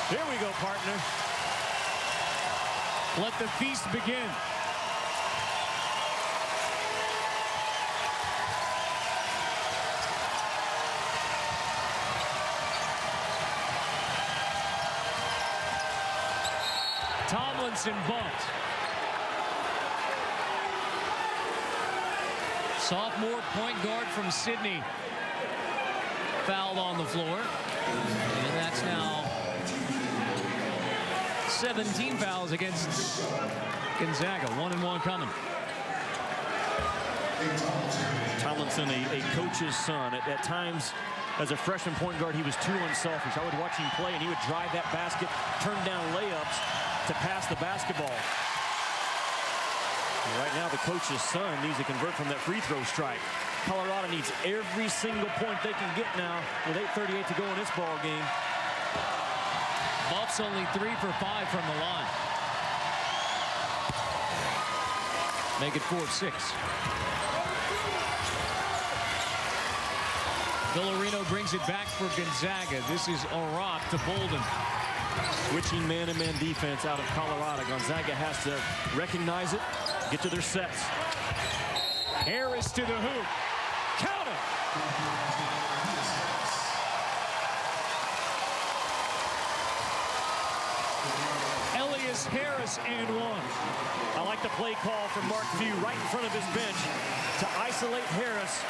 Here we go, partner. Let the feast begin. Tomlinson bumped. Sophomore point guard from Sydney fouled on the floor. And that's now 17 fouls against Gonzaga. 1-1 coming. Tomlinson, a coach's son. At times, as a freshman point guard, he was too unselfish. I would watch him play, and he would drive that basket, turn down layups to pass the basketball. And right now, the coach's son needs to convert from that free throw strike. Colorado needs every single point they can get now with 8:38 to go in this ball game. Buffs only 3 for 5 from the line. Make it 4-6. Villarino brings it back for Gonzaga. This is Arak to Bolden. Switching man-to-man defense out of Colorado. Gonzaga has to recognize it, get to their sets. Harris to the hoop. Count it. Elias Harris and one. I like the play call from Mark Few right in front of his bench to isolate Harris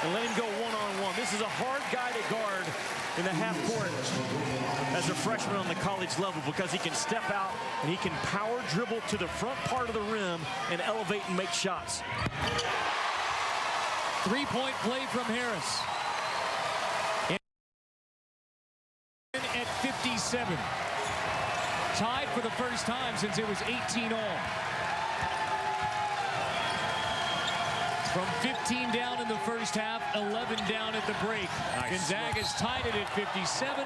and let him go one-on-one. This is a hard guy to guard in the half court as a freshman on the college level because he can step out and he can power dribble to the front part of the rim and elevate and make shots. Three-point play from Harris. At 57. Tied for the first time since it was 18-all. From 15 down in the first half, 11 down at the break. Nice. Gonzaga's tied it at 57,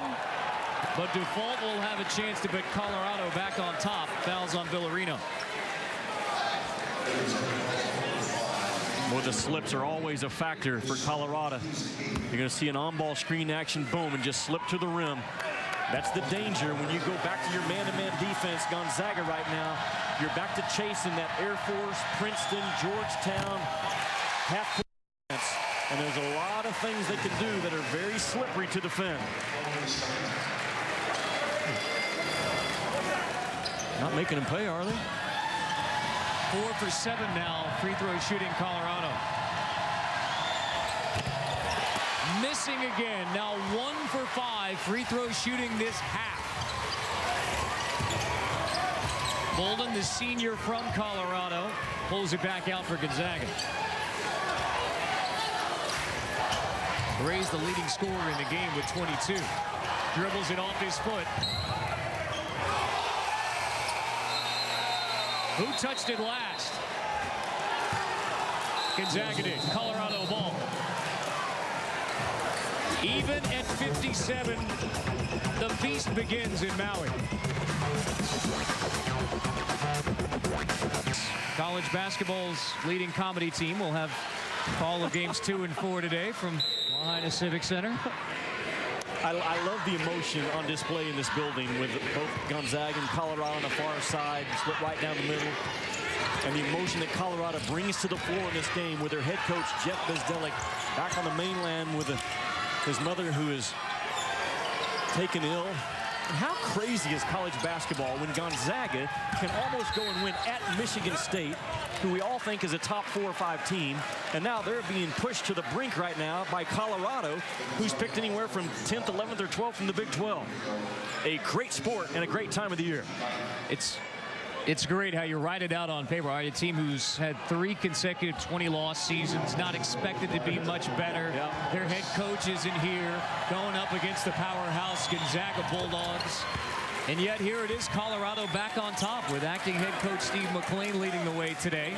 but default will have a chance to put Colorado back on top. Fouls on Villarino. Well, the slips are always a factor for Colorado. You're going to see an on-ball screen action, boom, and just slip to the rim. That's the danger when you go back to your man-to-man defense. Gonzaga right now, you're back to chasing that Air Force, Princeton, Georgetown half-court defense. And there's a lot of things they can do that are very slippery to defend. Not making them pay, are they? 4 for 7 now, free throw shooting Colorado. Missing again, now 1 for 5 free throw shooting this half. Bolden, the senior from Colorado, pulls it back out for Gonzaga. Ray's the leading scorer in the game with 22. Dribbles it off his foot. Who touched it last? Gonzaga did. Colorado ball. Even at 57, the feast begins in Maui. College basketball's leading comedy team will have all of games 2 and 4 today from Lahaina Civic Center. I love the emotion on display in this building with both Gonzaga and Colorado on the far side, split right down the middle. And the emotion that Colorado brings to the floor in this game with their head coach, Jeff Bezdelic, back on the mainland with his mother who is taken ill. And how crazy is college basketball when Gonzaga can almost go and win at Michigan State, who we all think is a top 4 or 5 team, and now they're being pushed to the brink right now by Colorado, who's picked anywhere from 10th, 11th, or 12th from the Big 12. A great sport and a great time of the year. It's great how you write it out on paper. A team who's had 3 consecutive 20-loss seasons, not expected to be much better. Yeah. Their head coach isn't here, going up against the powerhouse Gonzaga Bulldogs. And yet here it is, Colorado back on top with acting head coach Steve McClain leading the way today.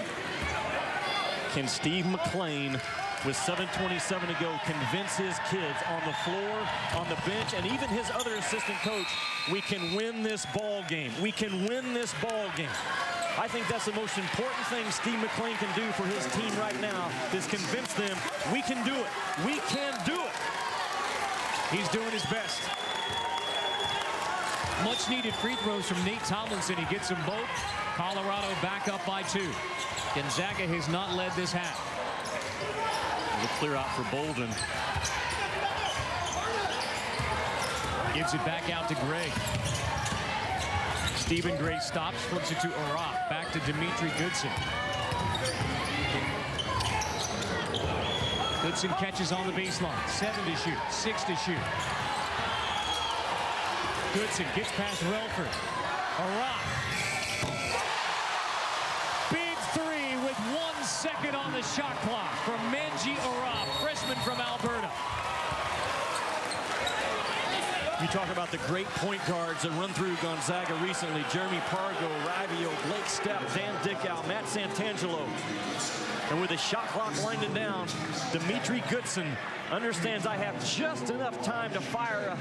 Can Steve McClain, with 7:27 to go, convince his kids on the floor, on the bench, and even his other assistant coach, we can win this ball game. We can win this ball game. I think that's the most important thing Steve McClain can do for his team right now, is convince them we can do it. We can do it. He's doing his best. Much needed free throws from Nate Tomlinson. He gets them both. Colorado back up by 2. Gonzaga has not led this half. The clear out for Bolden. Gives it back out to Gray. Stephen Gray stops, flips it to Arap. Back to Dimitri Goodson. Goodson catches on the baseline. 7 to shoot, 6 to shoot. Goodson gets past Relford. Arap. Big 3 with 1 second on the shot clock from Manji Arap, freshman from Alberta. You talk about the great point guards that run through Gonzaga recently. Jeremy Pargo, Ravio, Blake Stepp, Dan Dickow, Matt Santangelo. And with the shot clock winding down, Dimitri Goodson understands I have just enough time to fire a